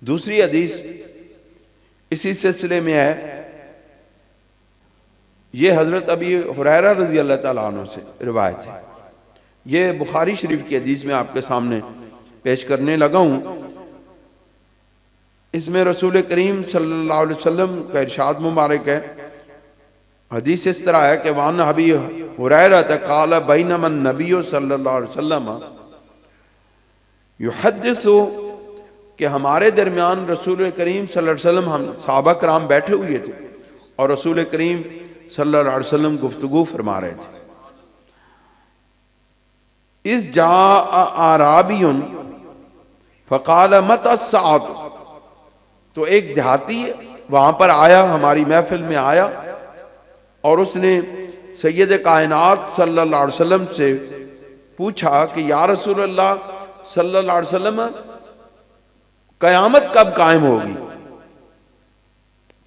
دوسری حدیث اسی سلسلے میں ہے، یہ حضرت ابی ہریرہ رضی اللہ تعالیٰ عنہ سے روایت ہے، یہ بخاری شریف کی حدیث میں آپ کے سامنے پیش کرنے لگا ہوں۔ اس میں رسول کریم صلی اللہ علیہ وسلم کا ارشاد مبارک ہے، حدیث اس طرح ہے کہ وان ابی ہریرہ قال بینما النبی صلی اللہ علیہ وسلم یحدث، کہ ہمارے درمیان رسول کریم صلی اللہ علیہ وسلم، ہم صحابہ کرام بیٹھے ہوئے تھے اور رسول کریم صلی اللہ علیہ وسلم گفتگو فرما رہے تھے۔ اذ جاء اعرابی فقال متی الساعۃ، تو ایک دیہاتی وہاں پر آیا، ہماری محفل میں آیا، اور اس نے سید کائنات صلی اللہ علیہ وسلم سے پوچھا کہ یا رسول اللہ صلی اللہ علیہ وسلم، قیامت کب قائم ہوگی؟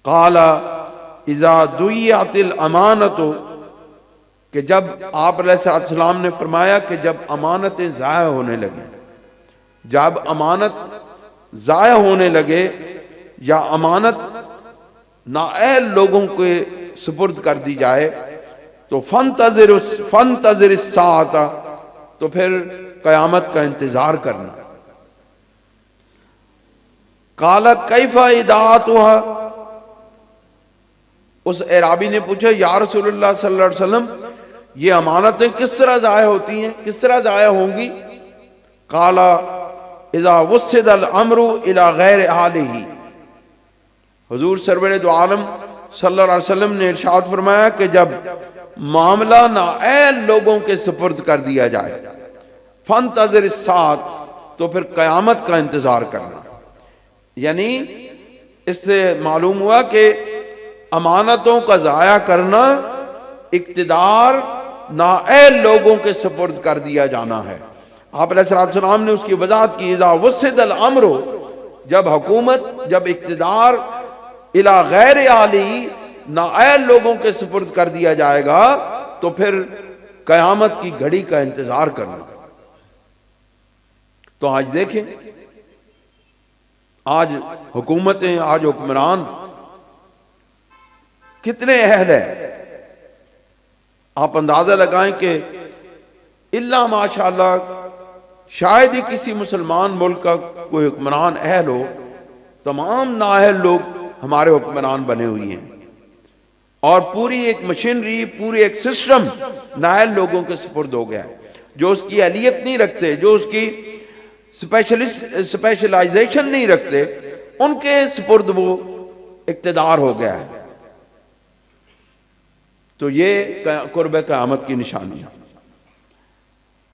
قال اذا ضیعت الامانۃ، کہ جب آپ علیہ السلام نے فرمایا کہ جب امانتیں ضائع ہونے لگیں، جب امانت ضائع ہونے لگے یا امانت نااہل لوگوں کے سپرد کر دی جائے تو فانتظر الساعۃ، تو پھر قیامت کا انتظار کرنا۔ قال کیف اضاعتها، اس اعرابی نے پوچھا یا رسول اللہ صلی اللہ علیہ وسلم، یہ امانتیں کس طرح ضائع ہوتی ہیں، کس طرح ضائع ہوں گی؟ قال اذا وسد الامر الى غیر اہلہ، حضور سرور دو عالم صلی اللہ علیہ وسلم نے ارشاد فرمایا کہ جب معاملہ نااہل لوگوں کے سپرد کر دیا جائے، فانتظر الساعۃ، تو پھر قیامت کا انتظار کرنا۔ یعنی اس سے معلوم ہوا کہ امانتوں کا ضائع کرنا اقتدار نااہل لوگوں کے سپرد کر دیا جانا ہے۔ آپ علیہ السلام نے اس کی وضاحت کی، اذا وسد الامر، جب حکومت، جب اقتدار الی غیر اہلہ، نااہل لوگوں کے سپرد کر دیا جائے گا تو پھر قیامت کی گھڑی کا انتظار کرنا۔ تو آج دیکھیں، آج حکومتیں، آج حکمران کتنے اہل ہیں۔ آپ اندازہ لگائیں کہ الا ماشاءاللہ شاید ہی کسی مسلمان ملک کا کوئی حکمران اہل ہو، تمام نااہل لوگ ہمارے حکمران بنے ہوئی ہیں، اور پوری ایک مشینری، پوری ایک سسٹم نااہل لوگوں کے سپرد ہو گیا ہے، جو اس کی اہلیت نہیں رکھتے، جو اس کی اسپیشلائزیشن نہیں رکھتے، ان کے سپرد وہ اقتدار ہو گیا ہے۔ تو یہ قرب قیامت کی نشانی ہے۔